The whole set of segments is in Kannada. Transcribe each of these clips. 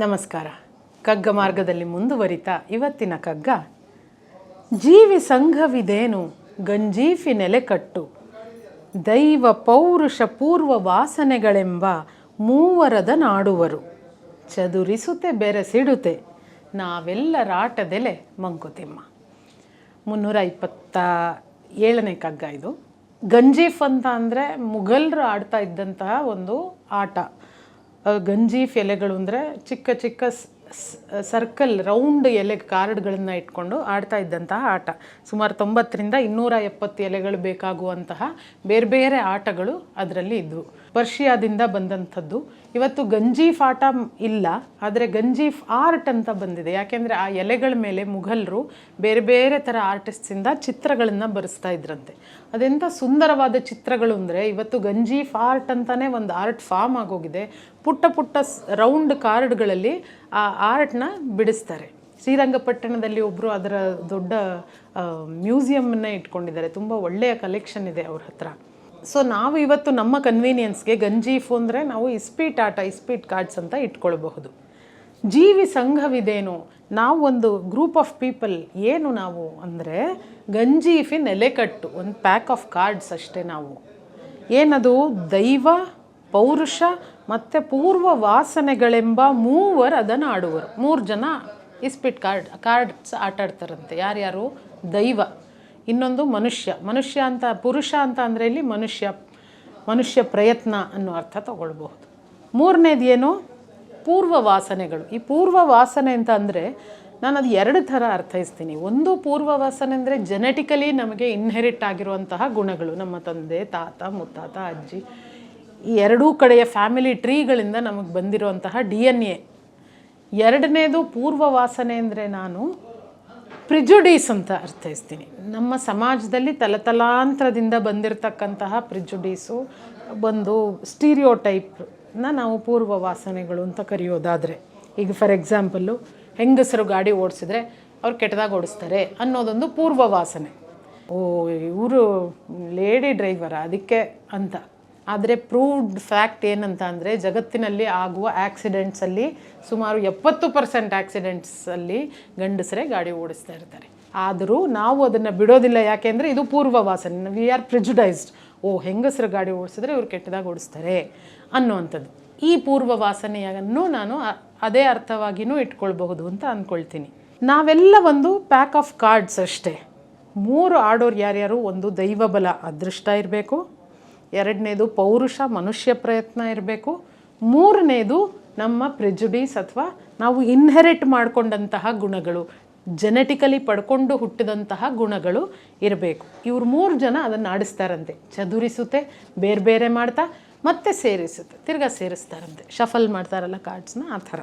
ನಮಸ್ಕಾರ. ಕಗ್ಗ ಮಾರ್ಗದಲ್ಲಿ ಮುಂದುವರಿತಾ ಇವತ್ತಿನ ಕಗ್ಗ, ಜೀವಿ ಸಂಘವಿದೇನು ಗಂಜೀಫಿ ನೆಲೆಕಟ್ಟು, ದೈವ ಪೌರುಷ ಪೂರ್ವ ವಾಸನೆಗಳೆಂಬ ಮೂವರದ ನಾಡುವರು, ಚದುರಿಸುತ್ತೆ ಬೆರೆಸಿಡುತ್ತೆ ನಾವೆಲ್ಲರಾಟದೆಲೆ ಮಂಕುತಿಮ್ಮ. 327ನೇ ಕಗ್ಗ ಇದು. ಗಂಜೀಫ್ ಅಂತ ಅಂದರೆ ಮುಘಲರು ಆಡ್ತಾ ಇದ್ದಂತಹ ಒಂದು ಆಟ. ಗಂಜೀಫ್ ಎಲೆಗಳು ಅಂದರೆ ಚಿಕ್ಕ ಚಿಕ್ಕ ಸರ್ಕಲ್ ರೌಂಡ್ ಎಲೆ ಕಾರ್ಡ್ಗಳನ್ನು ಇಟ್ಕೊಂಡು ಆಡ್ತಾ ಇದ್ದಂತಹ ಆಟ. ಸುಮಾರು 90ರಿಂದ 270 ಎಲೆಗಳು ಬೇಕಾಗುವಂತಹ ಬೇರೆ ಬೇರೆ ಆಟಗಳು ಅದರಲ್ಲಿ ಇದ್ವು. ಪರ್ಷಿಯಾದಿಂದ ಬಂದಂಥದ್ದು. ಇವತ್ತು ಗಂಜೀಫ್ ಆಟ ಇಲ್ಲ, ಆದರೆ ಗಂಜೀಫ್ ಆರ್ಟ್ ಅಂತ ಬಂದಿದೆ. ಯಾಕೆಂದರೆ ಆ ಎಲೆಗಳ ಮೇಲೆ ಮುಘಲರು ಬೇರೆ ಬೇರೆ ಥರ ಆರ್ಟಿಸ್ಟ್ಸಿಂದ ಚಿತ್ರಗಳನ್ನು ಬರೆಸ್ತಾ ಇದ್ರಂತೆ. ಅದೆಂಥ ಸುಂದರವಾದ ಚಿತ್ರಗಳು ಅಂದರೆ ಇವತ್ತು ಗಂಜೀಫ್ ಆರ್ಟ್ ಅಂತಲೇ ಒಂದು ಆರ್ಟ್ ಫಾರ್ಮ್ ಆಗೋಗಿದೆ. ಪುಟ್ಟ ಪುಟ್ಟ ರೌಂಡ್ ಕಾರ್ಡ್ಗಳಲ್ಲಿ ಆ ಆರ್ಟ್ನ ಬಿಡಿಸ್ತಾರೆ. ಶ್ರೀರಂಗಪಟ್ಟಣದಲ್ಲಿ ಒಬ್ಬರು ಅದರ ದೊಡ್ಡ ಮ್ಯೂಸಿಯಮನ್ನು ಇಟ್ಕೊಂಡಿದ್ದಾರೆ. ತುಂಬ ಒಳ್ಳೆಯ ಕಲೆಕ್ಷನ್ ಇದೆ ಅವ್ರ ಹತ್ರ. ಸೊ ನಾವು ಇವತ್ತು ನಮ್ಮ ಕನ್ವೀನಿಯನ್ಸ್ಗೆ ಗಂಜೀಫು ಅಂದರೆ ನಾವು ಇಸ್ಪೀಟ್ ಆಟ, ಇಸ್ಪೀಟ್ ಕಾರ್ಡ್ಸ್ ಅಂತ ಇಟ್ಕೊಳ್ಬಹುದು. ಜೀವಿ ಸಂಘವಿದೇನು, ನಾವು ಒಂದು ಗ್ರೂಪ್ ಆಫ್ ಪೀಪಲ್. ಏನು ನಾವು ಅಂದರೆ ಗಂಜೀಫಿ ನೆಲೆಕಟ್ಟು, ಒಂದು ಪ್ಯಾಕ್ ಆಫ್ ಕಾರ್ಡ್ಸ್ ಅಷ್ಟೇ ನಾವು. ಏನದು? ದೈವ, ಪೌರುಷ ಮತ್ತು ಪೂರ್ವ ವಾಸನೆಗಳೆಂಬ ಮೂವರು ಅದನ್ನು ಆಡುವರು. 3 ಜನ ಇಸ್ಪೀಟ್ ಕಾರ್ಡ್ಸ್ ಆಟಾಡ್ತಾರಂತೆ. ಯಾರ್ಯಾರು? ದೈವ, ಇನ್ನೊಂದು ಮನುಷ್ಯ ಅಂತ, ಪುರುಷ ಅಂತ ಅಂದರೆ ಇಲ್ಲಿ ಮನುಷ್ಯ ಪ್ರಯತ್ನ ಅನ್ನೋ ಅರ್ಥ ತಗೊಳ್ಬಹುದು. 3ನೇದು ಏನು? ಪೂರ್ವ ವಾಸನೆಗಳು. ಈ ಪೂರ್ವ ವಾಸನೆ ಅಂತ ಅಂದರೆ ನಾನು ಅದು 2 ಥರ ಅರ್ಥೈಸ್ತೀನಿ. ಒಂದು, ಪೂರ್ವ ವಾಸನೆ ಅಂದರೆ ಜೆನೆಟಿಕಲಿ ನಮಗೆ ಇನ್ಹೆರಿಟ್ ಆಗಿರುವಂತಹ ಗುಣಗಳು, ನಮ್ಮ ತಂದೆ, ತಾತ, ಮುತ್ತಾತ, ಅಜ್ಜಿ, ಈ ಎರಡೂ ಕಡೆಯ ಫ್ಯಾಮಿಲಿ ಟ್ರೀಗಳಿಂದ ನಮಗೆ ಬಂದಿರುವಂತಹ DNA. 2ನೇದು ಪೂರ್ವ ವಾಸನೆ ಅಂದರೆ ನಾನು ಪ್ರಿಜುಡೀಸ್ ಅಂತ ಅರ್ಥೈಸ್ತೀನಿ. ನಮ್ಮ ಸಮಾಜದಲ್ಲಿ ತಲತಲಾಂತರದಿಂದ ಬಂದಿರತಕ್ಕಂತಹ ಪ್ರಿಜುಡೀಸು, ಒಂದು ಸ್ಟೀರಿಯೋಟೈಪ್ನ ನಾವು ಪೂರ್ವ ವಾಸನೆಗಳು ಅಂತ ಕರೆಯೋದಾದರೆ, ಈಗ ಫಾರ್ ಎಕ್ಸಾಂಪಲ್ಲು ಹೆಂಗಸರು ಗಾಡಿ ಓಡಿಸಿದ್ರೆ ಅವ್ರು ಕೆಟ್ಟದಾಗ ಓಡಿಸ್ತಾರೆ ಅನ್ನೋದೊಂದು ಪೂರ್ವ ವಾಸನೆ. ಓ, ಇವರು ಲೇಡಿ ಡ್ರೈವರ ಅದಕ್ಕೆ ಅಂತ. ಆದರೆ ಪ್ರೂವ್ಡ್ ಫ್ಯಾಕ್ಟ್ ಏನಂತ ಅಂದರೆ ಜಗತ್ತಿನಲ್ಲಿ ಆಗುವ ಆಕ್ಸಿಡೆಂಟ್ಸಲ್ಲಿ ಸುಮಾರು 70% ಆಕ್ಸಿಡೆಂಟ್ಸಲ್ಲಿ ಗಂಡಸರೇ ಗಾಡಿ ಓಡಿಸ್ತಾ ಇರ್ತಾರೆ. ಆದರೂ ನಾವು ಅದನ್ನು ಬಿಡೋದಿಲ್ಲ. ಯಾಕೆಂದರೆ ಇದು ಪೂರ್ವ ವಾಸನೆ. We are ಪ್ರಿಜುಡೈಸ್ಡ್. ಓ, ಹೆಂಗಸರು ಗಾಡಿ ಓಡಿಸಿದ್ರೆ ಇವ್ರು ಕೆಟ್ಟದಾಗ ಓಡಿಸ್ತಾರೆ ಅನ್ನುವಂಥದ್ದು. ಈ ಪೂರ್ವ ವಾಸನೆಯನ್ನು ನಾನು ಅದೇ ಅರ್ಥವಾಗಿಯೂ ಇಟ್ಕೊಳ್ಬಹುದು ಅಂತ ಅಂದ್ಕೊಳ್ತೀನಿ. ನಾವೆಲ್ಲ ಒಂದು ಪ್ಯಾಕ್ ಆಫ್ ಕಾರ್ಡ್ಸ್ ಅಷ್ಟೇ. 3 ಆಡೋರು ಯಾರ್ಯಾರು? ಒಂದು, ದೈವ ಬಲ, ಅದೃಷ್ಟ ಇರಬೇಕು. 2ನೇದು ಪೌರುಷ, ಮನುಷ್ಯ ಪ್ರಯತ್ನ ಇರಬೇಕು. 3ನೇದು ನಮ್ಮ ಪ್ರಿಜುಡೀಸ್ ಅಥವಾ ನಾವು ಇನ್ಹೆರಿಟ್ ಮಾಡಿಕೊಂಡಂತಹ ಗುಣಗಳು, ಜೆನೆಟಿಕಲಿ ಪಡ್ಕೊಂಡು ಹುಟ್ಟಿದಂತಹ ಗುಣಗಳು ಇರಬೇಕು. ಇವ್ರು 3 ಜನ ಅದನ್ನು ಆಡಿಸ್ತಾರಂತೆ. ಚದುರಿಸುತ್ತೆ, ಬೇರೆ ಬೇರೆ ಮಾಡ್ತಾ ಮತ್ತೆ ಸೇರಿಸುತ್ತೆ, ತಿರ್ಗಾ ಸೇರಿಸ್ತಾರಂತೆ. ಶಫಲ್ ಮಾಡ್ತಾರಲ್ಲ ಕಾರ್ಡ್ಸ್ನ, ಆ ಥರ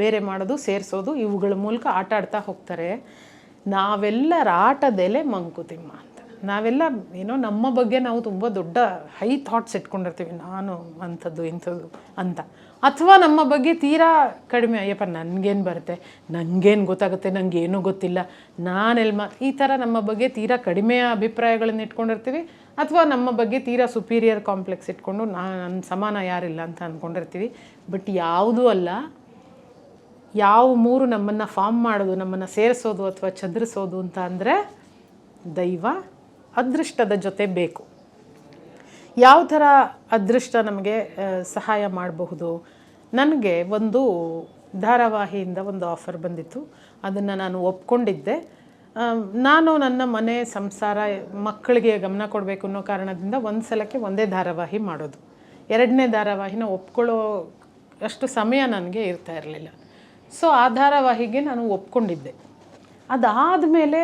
ಬೇರೆ ಮಾಡೋದು, ಸೇರಿಸೋದು, ಇವುಗಳ ಮೂಲಕ ಆಟ ಆಡ್ತಾ ಹೋಗ್ತಾರೆ. ನಾವೆಲ್ಲರ ಆಟದೆಲೆ ಮಂಕುತಿಮ್ಮ ಅಂತ. ನಾವೆಲ್ಲ ಏನೋ ನಮ್ಮ ಬಗ್ಗೆ ನಾವು ತುಂಬ ದೊಡ್ಡ ಹೈ ಥಾಟ್ಸ್ ಇಟ್ಕೊಂಡಿರ್ತೀವಿ, ನಾನು ಅಂಥದ್ದು ಇಂಥದ್ದು ಅಂತ. ಅಥವಾ ನಮ್ಮ ಬಗ್ಗೆ ತೀರಾ ಕಡಿಮೆ, ಅಯ್ಯಪ್ಪ ನನಗೇನು ಬರುತ್ತೆ, ನನಗೇನು ಗೊತ್ತಾಗುತ್ತೆ, ನನಗೇನೂ ಗೊತ್ತಿಲ್ಲ, ಈ ಥರ ನಮ್ಮ ಬಗ್ಗೆ ತೀರಾ ಕಡಿಮೆ ಅಭಿಪ್ರಾಯಗಳನ್ನು ಇಟ್ಕೊಂಡಿರ್ತೀವಿ. ಅಥವಾ ನಮ್ಮ ಬಗ್ಗೆ ತೀರಾ ಸುಪೀರಿಯರ್ ಕಾಂಪ್ಲೆಕ್ಸ್ ಇಟ್ಕೊಂಡು ನನ್ನ ಸಮಾನ ಯಾರಿಲ್ಲ ಅಂತ ಅಂದ್ಕೊಂಡಿರ್ತೀವಿ. ಬಟ್ ಯಾವುದೂ ಅಲ್ಲ. ಯಾವ 3 ನಮ್ಮನ್ನು ಫಾರ್ಮ್ ಮಾಡೋದು, ನಮ್ಮನ್ನು ಸೇರಿಸೋದು ಅಥವಾ ಚದುರಿಸೋದು ಅಂತ ಅಂದರೆ ದೈವ, ಅದೃಷ್ಟದ ಜೊತೆ ಬೇಕು. ಯಾವ ಥರ ಅದೃಷ್ಟ ನಮಗೆ ಸಹಾಯ ಮಾಡಬಹುದು? ನನಗೆ ಒಂದು ಧಾರಾವಾಹಿಯಿಂದ ಒಂದು ಆಫರ್ ಬಂದಿತ್ತು. ಅದನ್ನು ನಾನು ಒಪ್ಕೊಂಡಿದ್ದೆ. ನಾನು ನನ್ನ ಮನೆ, ಸಂಸಾರ, ಮಕ್ಕಳಿಗೆ ಗಮನ ಕೊಡಬೇಕು ಅನ್ನೋ ಕಾರಣದಿಂದ ಒಂದು ಸಲಕ್ಕೆ ಒಂದೇ ಧಾರಾವಾಹಿ ಮಾಡೋದು. 2ನೇ ಧಾರಾವಾಹಿನ ಒಪ್ಕೊಳ್ಳೋ ಅಷ್ಟು ಸಮಯ ನನಗೆ ಇರ್ತಾ ಇರಲಿಲ್ಲ. ಸೊ ಆ ಧಾರಾವಾಹಿಗೆ ನಾನು ಒಪ್ಕೊಂಡಿದ್ದೆ. ಅದಾದಮೇಲೆ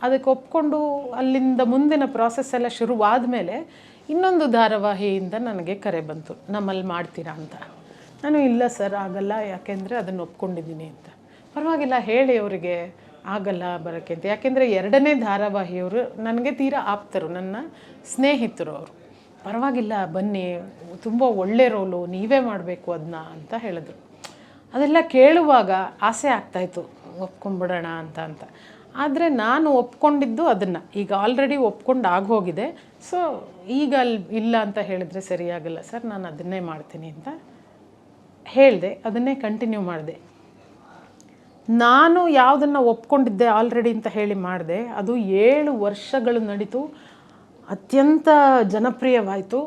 ಅದಕ್ಕೆ ಒಪ್ಕೊಂಡು ಅಲ್ಲಿಂದ ಮುಂದಿನ ಪ್ರಾಸೆಸ್ ಎಲ್ಲ ಶುರುವಾದ ಮೇಲೆ ಇನ್ನೊಂದು ಧಾರಾವಾಹಿಯಿಂದ ನನಗೆ ಕರೆ ಬಂತು, ನಮ್ಮಲ್ಲಿ ಮಾಡ್ತೀರಾ ಅಂತ. ನಾನು ಇಲ್ಲ ಸರ್ ಆಗಲ್ಲ, ಯಾಕೆಂದರೆ ಅದನ್ನು ಒಪ್ಕೊಂಡಿದ್ದೀನಿ ಅಂತ. ಪರವಾಗಿಲ್ಲ ಹೇಳಿ ಅವರಿಗೆ, ಆಗಲ್ಲ ಬರೋಕ್ಕೆ ಅಂತ. ಯಾಕೆಂದರೆ 2ನೇ ಧಾರಾವಾಹಿಯವರು ನನಗೆ ತೀರಾ ಆಪ್ತರು, ನನ್ನ ಸ್ನೇಹಿತರು ಅವರು. ಪರವಾಗಿಲ್ಲ ಬನ್ನಿ, ತುಂಬ ಒಳ್ಳೆ ರೋಲು, ನೀವೇ ಮಾಡಬೇಕು ಅದನ್ನ ಅಂತ ಹೇಳಿದ್ರು. ಅದೆಲ್ಲ ಕೇಳುವಾಗ ಆಸೆ ಆಗ್ತಾಯಿತ್ತು, ಒಪ್ಕೊಂಡ್ಬಿಡೋಣ ಅಂತ. ಆದರೆ ನಾನು ಒಪ್ಕೊಂಡಿದ್ದು ಅದನ್ನು, ಈಗ ಆಲ್ರೆಡಿ ಒಪ್ಕೊಂಡು ಆಗೋಗಿದೆ. ಸೊ ಈಗ ಇಲ್ಲ ಅಂತ ಹೇಳಿದ್ರೆ ಸರಿಯಾಗಲ್ಲ ಸರ್, ನಾನು ಅದನ್ನೇ ಮಾಡ್ತೀನಿ ಅಂತ ಹೇಳಿದೆ, ಅದನ್ನೇ ಕಂಟಿನ್ಯೂ ಮಾಡಿದೆ. ನಾನು ಯಾವುದನ್ನು ಒಪ್ಕೊಂಡಿದ್ದೆ ಆಲ್ರೆಡಿ ಅಂತ ಹೇಳಿ ಮಾಡಿದೆ, ಅದು 7 ವರ್ಷಗಳು ನಡೀತು, ಅತ್ಯಂತ ಜನಪ್ರಿಯವಾಯಿತು.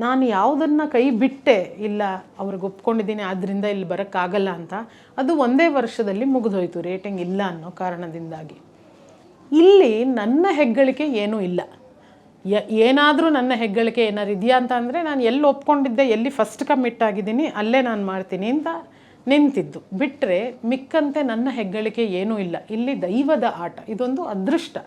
ನಾನು ಯಾವುದನ್ನು ಕೈ ಬಿಟ್ಟೆ, ಇಲ್ಲ ಅವ್ರಿಗೆ ಒಪ್ಕೊಂಡಿದ್ದೀನಿ ಆದ್ದರಿಂದ ಇಲ್ಲಿ ಬರೋಕ್ಕಾಗಲ್ಲ ಅಂತ, ಅದು ಒಂದೇ ವರ್ಷದಲ್ಲಿ ಮುಗಿದೋಯ್ತು ರೇಟಿಂಗ್ ಇಲ್ಲ ಅನ್ನೋ ಕಾರಣದಿಂದಾಗಿ. ಇಲ್ಲಿ ನನ್ನ ಹೆಗ್ಗಳಿಕೆ ಏನೂ ಇಲ್ಲ. ಏನಾದರೂ ನನ್ನ ಹೆಗ್ಗಳಿಕೆ ಏನಾರು ಇದೆಯಾ ಅಂತ ಅಂದರೆ, ನಾನು ಎಲ್ಲಿ ಒಪ್ಕೊಂಡಿದ್ದೆ, ಎಲ್ಲಿ ಫಸ್ಟ್ ಕಮಿಟ್ ಆಗಿದ್ದೀನಿ ಅಲ್ಲೇ ನಾನು ಮಾಡ್ತೀನಿ ಅಂತ ನಿಂತಿದ್ದು ಬಿಟ್ಟರೆ ಮಿಕ್ಕಂತೆ ನನ್ನ ಹೆಗ್ಗಳಿಕೆ ಏನೂ ಇಲ್ಲ. ಇಲ್ಲಿ ದೈವದ ಆಟ, ಇದೊಂದು ಅದೃಷ್ಟ.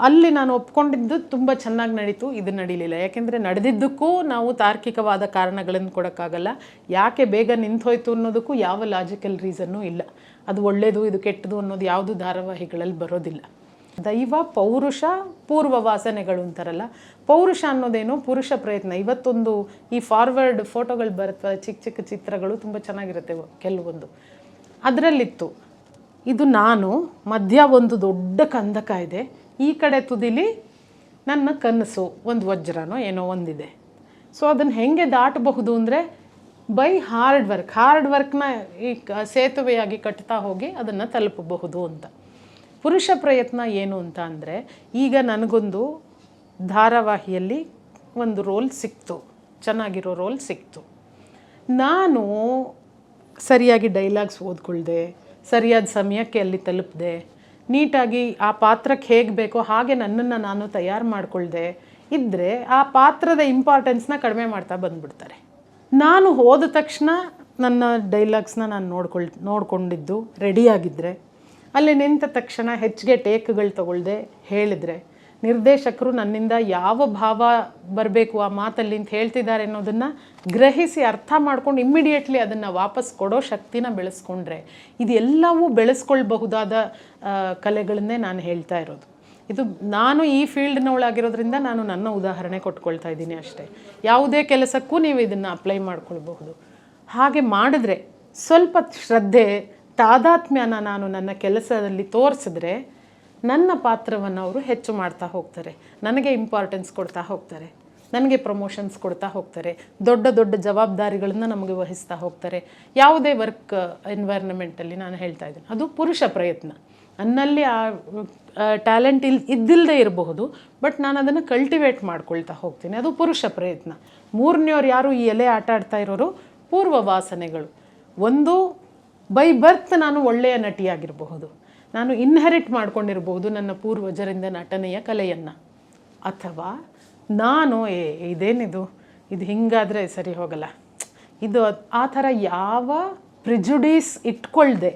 ಅಲ್ಲಿ ನಾನು ಒಪ್ಕೊಂಡಿದ್ದು ತುಂಬ ಚೆನ್ನಾಗಿ ನಡೀತು, ಇದು ನಡೀಲಿಲ್ಲ. ಯಾಕೆಂದರೆ ನಡೆದಿದ್ದಕ್ಕೂ ನಾವು ತಾರ್ಕಿಕವಾದ ಕಾರಣಗಳನ್ನು ಕೊಡೋಕ್ಕಾಗಲ್ಲ. ಯಾಕೆ ಬೇಗ ನಿಂತೋಯ್ತು ಅನ್ನೋದಕ್ಕೂ ಯಾವ ಲಾಜಿಕಲ್ ರೀಸನ್ನೂ ಇಲ್ಲ. ಅದು ಒಳ್ಳೆಯದು ಇದು ಕೆಟ್ಟದು ಅನ್ನೋದು ಯಾವುದು ಧಾರಾವಾಹಿಗಳಲ್ಲಿ ಬರೋದಿಲ್ಲ. ದೈವ, ಪೌರುಷ, ಪೂರ್ವ ವಾಸನೆಗಳು ಅಂತಾರಲ್ಲ, ಪೌರುಷ ಅನ್ನೋದೇನು ಪುರುಷ ಪ್ರಯತ್ನ. ಇವತ್ತೊಂದು ಈ ಫಾರ್ವರ್ಡ್ ಫೋಟೋಗಳು ಬರ್ತವೆ, ಚಿಕ್ಕ ಚಿಕ್ಕ ಚಿತ್ರಗಳು ತುಂಬ ಚೆನ್ನಾಗಿರುತ್ತೆ ಕೆಲವೊಂದು, ಅದರಲ್ಲಿತ್ತು ಇದು ನಾನು, ಮಧ್ಯ ಒಂದು ದೊಡ್ಡ ಕಂದಕ ಇದೆ, ಈ ಕಡೆ ತುದಿಲಿ ನನ್ನ ಕನಸು, ಒಂದು ವಜ್ರನೋ ಏನೋ ಒಂದಿದೆ. ಸೊ ಅದನ್ನು ಹೆಂಗೆ ದಾಟಬಹುದು ಅಂದರೆ ಬೈ ಹಾರ್ಡ್ ವರ್ಕ್ನ ಈ ಸೇತುವೆಯಾಗಿ ಕಟ್ತಾ ಹೋಗಿ ಅದನ್ನು ತಲುಪಬಹುದು ಅಂತ. ಪುರುಷ ಪ್ರಯತ್ನ ಏನು ಅಂತ ಅಂದರೆ, ಈಗ ನನಗೊಂದು ಧಾರಾವಾಹಿಯಲ್ಲಿ ಒಂದು ರೋಲ್ ಸಿಕ್ತು, ಚೆನ್ನಾಗಿರೋ ರೋಲ್ ಸಿಕ್ತು. ನಾನು ಸರಿಯಾಗಿ ಡೈಲಾಗ್ಸ್ ಓದ್ಕೊಳ್ದೆ, ಸರಿಯಾದ ಸಮಯಕ್ಕೆ ಅಲ್ಲಿ ತಲುಪದೆ, ನೀಟಾಗಿ ಆ ಪಾತ್ರಕ್ಕೆ ಹೇಗೆ ಬೇಕೋ ಹಾಗೆ ನನ್ನನ್ನು ನಾನು ತಯಾರು ಮಾಡಿಕೊಳ್ದೆ ಇದ್ದರೆ ಆ ಪಾತ್ರದ ಇಂಪಾರ್ಟೆನ್ಸ್ನ ಕಡಿಮೆ ಮಾಡ್ತಾ ಬಂದುಬಿಡ್ತಾರೆ. ನಾನು ಹೋದ ತಕ್ಷಣ ನನ್ನ ಡೈಲಾಗ್ಸ್ನ ನಾನು ನೋಡ್ಕೊಂಡಿದ್ದು ರೆಡಿಯಾಗಿದ್ದರೆ, ಅಲ್ಲಿ ನಿಂತ ತಕ್ಷಣ ಹೆಚ್ಚಿಗೆ ಟೇಕ್ಗಳು ತಗೊಳ್ದೆ ಹೇಳಿದರೆ, ನಿರ್ದೇಶಕರು ನನ್ನಿಂದ ಯಾವ ಭಾವ ಬರಬೇಕು ಆ ಮಾತಲ್ಲಿ ಅಂತ ಹೇಳ್ತಿದ್ದಾರೆ ಅನ್ನೋದನ್ನು ಗ್ರಹಿಸಿ ಅರ್ಥ ಮಾಡ್ಕೊಂಡು ಇಮ್ಮಿಡಿಯೇಟ್ಲಿ ಅದನ್ನು ವಾಪಸ್ ಕೊಡೋ ಶಕ್ತಿನ ಬೆಳೆಸ್ಕೊಂಡ್ರೆ, ಇದೆಲ್ಲವೂ ಬೆಳೆಸ್ಕೊಳ್ಬಹುದಾದ ಕಲೆಗಳನ್ನೇ ನಾನು ಹೇಳ್ತಾ ಇರೋದು. ಇದು ನಾನು ಈ ಫೀಲ್ಡ್ನವಳಾಗಿರೋದ್ರಿಂದ ನಾನು ನನ್ನ ಉದಾಹರಣೆ ಕೊಟ್ಕೊಳ್ತಾ ಇದ್ದೀನಿ ಅಷ್ಟೇ. ಯಾವುದೇ ಕೆಲಸಕ್ಕೂ ನೀವು ಇದನ್ನು ಅಪ್ಲೈ ಮಾಡ್ಕೊಳ್ಬಹುದು. ಹಾಗೆ ಮಾಡಿದ್ರೆ ಸ್ವಲ್ಪ ಶ್ರದ್ಧೆ, ತಾದಾತ್ಮ್ಯನ ನಾನು ನನ್ನ ಕೆಲಸದಲ್ಲಿ ತೋರಿಸಿದ್ರೆ ನನ್ನ ಪಾತ್ರವನ್ನು ಅವರು ಹೆಚ್ಚು ಮಾಡ್ತಾ ಹೋಗ್ತಾರೆ, ನನಗೆ ಇಂಪಾರ್ಟೆನ್ಸ್ ಕೊಡ್ತಾ ಹೋಗ್ತಾರೆ, ನನಗೆ ಪ್ರಮೋಷನ್ಸ್ ಕೊಡ್ತಾ ಹೋಗ್ತಾರೆ, ದೊಡ್ಡ ದೊಡ್ಡ ಜವಾಬ್ದಾರಿಗಳನ್ನು ನಮಗೆ ವಹಿಸ್ತಾ ಹೋಗ್ತಾರೆ. ಯಾವುದೇ ವರ್ಕ್ ಎನ್ವೈರ್ನಮೆಂಟಲ್ಲಿ ನಾನು ಹೇಳ್ತಾ ಇದ್ದೀನಿ, ಅದು ಪುರುಷ ಪ್ರಯತ್ನ. ನನ್ನಲ್ಲಿ ಆ ಟ್ಯಾಲೆಂಟ್ ಇದ್ದಿಲ್ಲದೆ ಇರಬಹುದು, ಬಟ್ ನಾನು ಅದನ್ನು ಕಲ್ಟಿವೇಟ್ ಮಾಡ್ಕೊಳ್ತಾ ಹೋಗ್ತೀನಿ, ಅದು ಪುರುಷ ಪ್ರಯತ್ನ. ಮೂರನೇವ್ರು ಯಾರು ಈ ಎಲೆ ಆಟ ಆಡ್ತಾ ಇರೋರು ಪೂರ್ವ ವಾಸನೆಗಳು. ಒಂದು ಬೈ ಬರ್ತ್ ನಾನು ಒಳ್ಳೆಯ ನಟಿಯಾಗಿರಬಹುದು, ನಾನು ಇನ್ಹೆರಿಟ್ ಮಾಡ್ಕೊಂಡಿರಬಹುದು ನನ್ನ ಪೂರ್ವಜರಿಂದ ನಟನೆಯ ಕಲೆಯನ್ನು, ಅಥವಾ ನಾನು ಇದೇನಿದು ಇದು ಹಿಂಗಾದರೆ ಸರಿ ಹೋಗಲ್ಲ, ಇದು ಆ ಥರ ಯಾವ ಪ್ರಿಜುಡೀಸ್ ಇಟ್ಕೊಳ್ದೆ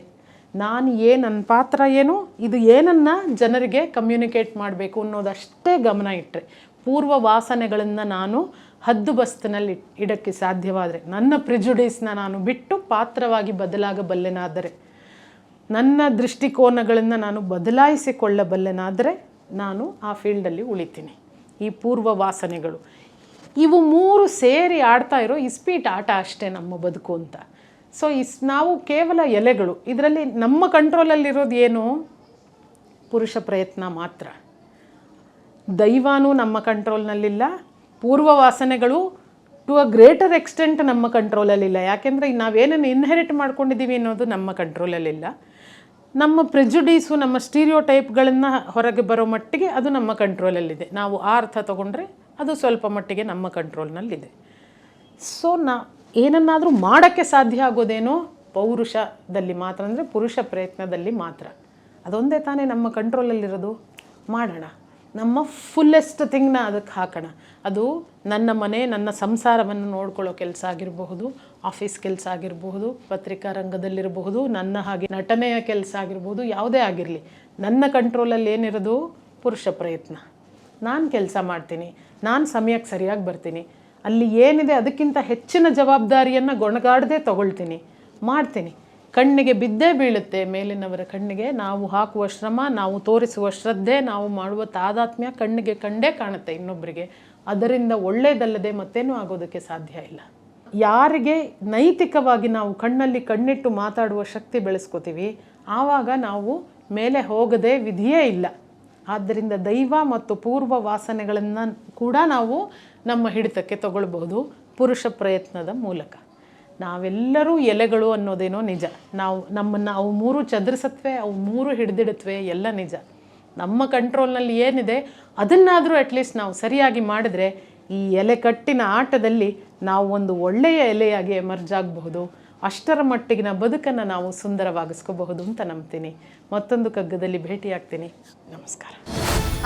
ನಾನು ನನ್ನ ಪಾತ್ರ ಏನು, ಇದು ಏನನ್ನು ಜನರಿಗೆ ಕಮ್ಯುನಿಕೇಟ್ ಮಾಡಬೇಕು ಅನ್ನೋದಷ್ಟೇ ಗಮನ ಇಟ್ಟರೆ, ಪೂರ್ವ ವಾಸನೆಗಳನ್ನು ನಾನು ಹದ್ದು ಬಸ್ತಿನಲ್ಲಿ ಇಡೋಕ್ಕೆ ಸಾಧ್ಯವಾದರೆ, ನನ್ನ ಪ್ರಿಜುಡೀಸ್ನ ನಾನು ಬಿಟ್ಟು ಪಾತ್ರವಾಗಿ ಬದಲಾಗಬಲ್ಲೆನಾದರೆ, ನನ್ನ ದೃಷ್ಟಿಕೋನಗಳನ್ನು ನಾನು ಬದಲಾಯಿಸಿಕೊಳ್ಳಬಲ್ಲೆನಾದರೆ ನಾನು ಆ ಫೀಲ್ಡಲ್ಲಿ ಉಳಿತೀನಿ. ಈ ಪೂರ್ವ ವಾಸನೆಗಳು ಇವು 3 ಸೇರಿ ಆಡ್ತಾ ಇರೋ ಇಸ್ಪೀಟ್ ಆಟ ಅಷ್ಟೇ ನಮ್ಮ ಬದುಕು ಅಂತ. ಸೊ ನಾವು ಕೇವಲ ಎಲೆಗಳು, ಇದರಲ್ಲಿ ನಮ್ಮ ಕಂಟ್ರೋಲಲ್ಲಿರೋದು ಏನು, ಪುರುಷ ಪ್ರಯತ್ನ ಮಾತ್ರ. ದೈವನೂ ನಮ್ಮ ಕಂಟ್ರೋಲ್ನಲ್ಲಿಲ್ಲ, ಪೂರ್ವ ವಾಸನೆಗಳು ಟು ಅ ಗ್ರೇಟರ್ ಎಕ್ಸ್ಟೆಂಟ್ ನಮ್ಮ ಕಂಟ್ರೋಲಲ್ಲಿಲ್ಲ. ಯಾಕೆಂದರೆ ನಾವೇನೇನು ಇನ್ಹೆರಿಟ್ ಮಾಡ್ಕೊಂಡಿದ್ದೀವಿ ಅನ್ನೋದು ನಮ್ಮ ಕಂಟ್ರೋಲಲ್ಲಿಲ್ಲ. ನಮ್ಮ ಪ್ರೆಜುಡೀಸು, ನಮ್ಮ ಸ್ಟೀರಿಯೋಟೈಪ್ಗಳನ್ನು ಹೊರಗೆ ಬರೋ ಮಟ್ಟಿಗೆ ಅದು ನಮ್ಮ ಕಂಟ್ರೋಲಲ್ಲಿದೆ. ನಾವು ಆ ಅರ್ಥ ತೊಗೊಂಡ್ರೆ ಅದು ಸ್ವಲ್ಪ ಮಟ್ಟಿಗೆ ನಮ್ಮ ಕಂಟ್ರೋಲ್ನಲ್ಲಿದೆ. ಸೊ ಏನನ್ನಾದರೂ ಮಾಡೋಕ್ಕೆ ಸಾಧ್ಯ ಆಗೋದೇನೋ ಪೌರುಷದಲ್ಲಿ ಮಾತ್ರ, ಅಂದರೆ ಪುರುಷ ಪ್ರಯತ್ನದಲ್ಲಿ ಮಾತ್ರ. ಅದೊಂದೇ ತಾನೇ ನಮ್ಮ ಕಂಟ್ರೋಲಲ್ಲಿರೋದು. ಮಾಡೋಣ, ನಮ್ಮ ಫುಲ್ಲೆಸ್ಟ್ ಥಿಂಗ್ನ ಅದಕ್ಕೆ ಹಾಕೋಣ. ಅದು ನನ್ನ ಮನೆ, ನನ್ನ ಸಂಸಾರವನ್ನು ನೋಡ್ಕೊಳ್ಳೋ ಕೆಲಸ ಆಗಿರಬಹುದು, ಆಫೀಸ್ ಕೆಲಸ ಆಗಿರಬಹುದು, ಪತ್ರಿಕಾ ರಂಗದಲ್ಲಿರಬಹುದು, ನನ್ನ ಹಾಗೆ ನಟನೆಯ ಕೆಲಸ ಆಗಿರ್ಬೋದು, ಯಾವುದೇ ಆಗಿರಲಿ, ನನ್ನ ಕಂಟ್ರೋಲಲ್ಲಿ ಏನಿರೋದು ಪುರುಷ ಪ್ರಯತ್ನ. ನಾನು ಕೆಲಸ ಮಾಡ್ತೀನಿ, ನಾನು ಸಮಯಕ್ಕೆ ಸರಿಯಾಗಿ ಬರ್ತೀನಿ, ಅಲ್ಲಿ ಏನಿದೆ ಅದಕ್ಕಿಂತ ಹೆಚ್ಚಿನ ಜವಾಬ್ದಾರಿಯನ್ನು ಗೊಣಗಾಡದೆ ತಗೊಳ್ತೀನಿ, ಮಾಡ್ತೀನಿ. ಕಣ್ಣಿಗೆ ಬಿದ್ದೇ ಬೀಳುತ್ತೆ ಮೇಲಿನವರ ಕಣ್ಣಿಗೆ. ನಾವು ಹಾಕುವ ಶ್ರಮ, ನಾವು ತೋರಿಸುವ ಶ್ರದ್ಧೆ, ನಾವು ಮಾಡುವ ತಾದಾತ್ಮ್ಯ ಕಣ್ಣಿಗೆ ಕಂಡೇ ಕಾಣುತ್ತೆ ಇನ್ನೊಬ್ಬರಿಗೆ. ಅದರಿಂದ ಒಳ್ಳೆಯದಲ್ಲದೆ ಮತ್ತೇನೂ ಆಗೋದಕ್ಕೆ ಸಾಧ್ಯ ಇಲ್ಲ. ಯಾರಿಗೆ ನೈತಿಕವಾಗಿ ನಾವು ಕಣ್ಣಲ್ಲಿ ಕಣ್ಣಿಟ್ಟು ಮಾತಾಡುವ ಶಕ್ತಿ ಬೆಳೆಸ್ಕೋತೀವಿ, ಆವಾಗ ನಾವು ಮೇಲೆ ಹೋಗದೆ ವಿಧಿಯೇ ಇಲ್ಲ. ಆದ್ದರಿಂದ ದೈವ ಮತ್ತು ಪೂರ್ವ ವಾಸನೆಗಳನ್ನು ಕೂಡ ನಾವು ನಮ್ಮ ಹಿಡಿತಕ್ಕೆ ತಗೊಳ್ಬಹುದು ಪುರುಷ ಪ್ರಯತ್ನದ ಮೂಲಕ. ನಾವೆಲ್ಲರೂ ಎಲೆಗಳು ಅನ್ನೋದೇನೋ ನಿಜ. ನಮ್ಮನ್ನು ಅವು 3 ಚದುರಿಸತ್ವೆ, ಅವು 3 ಹಿಡಿದಿಡುತ್ತವೆ, ಎಲ್ಲ ನಿಜ. ನಮ್ಮ ಕಂಟ್ರೋಲ್ನಲ್ಲಿ ಏನಿದೆ ಅದನ್ನಾದರೂ ಅಟ್ಲೀಸ್ಟ್ ನಾವು ಸರಿಯಾಗಿ ಮಾಡಿದ್ರೆ ಈ ಎಲೆ ಕಟ್ಟಿನ ಆಟದಲ್ಲಿ ನಾವು ಒಂದು ಒಳ್ಳೆಯ ಎಲೆಯಾಗಿ ಎಮರ್ಜ್ ಆಗಬಹುದು. ಅಷ್ಟರ ಮಟ್ಟಿಗಿನ ಬದುಕನ್ನು ನಾವು ಸುಂದರವಾಗಿಸ್ಕೋಬಹುದು ಅಂತ ನಂಬ್ತೀನಿ. ಮತ್ತೊಂದು ಕಗ್ಗದಲ್ಲಿ ಭೇಟಿಯಾಗ್ತೀನಿ. ನಮಸ್ಕಾರ.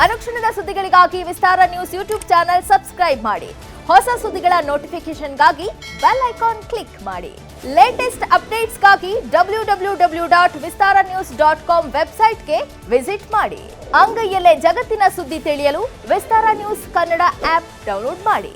ಅನುಕ್ಷಣದ ಸುದ್ದಿಗಳಿಗಾಗಿ ವಿಸ್ತಾರ ನ್ಯೂಸ್ ಯೂಟ್ಯೂಬ್ ಚಾನೆಲ್ ಸಬ್ಸ್ಕ್ರೈಬ್ ಮಾಡಿ. ಹೊಸ ಸುದ್ದಿಗಳ ನೋಟಿಫಿಕೇಶನ್ಗಾಗಿ ಬೆಲ್ ಐಕಾನ್ ಕ್ಲಿಕ್ ಮಾಡಿ. ಲೇಟೆಸ್ಟ್ ಅಪ್ಡೇಟ್ಸ್ಗಾಗಿ www.vistaranews.com ವೆಬ್ಸೈಟ್ಗೆ ವಿಸಿಟ್ ಮಾಡಿ. ಅಂಗೈಯಲ್ಲೇ ಜಗತ್ತಿನ ಸುದ್ದಿ ತಿಳಿಯಲು ವಿಸ್ತಾರ ನ್ಯೂಸ್ ಕನ್ನಡ ಆಪ್ ಡೌನ್ಲೋಡ್ ಮಾಡಿ.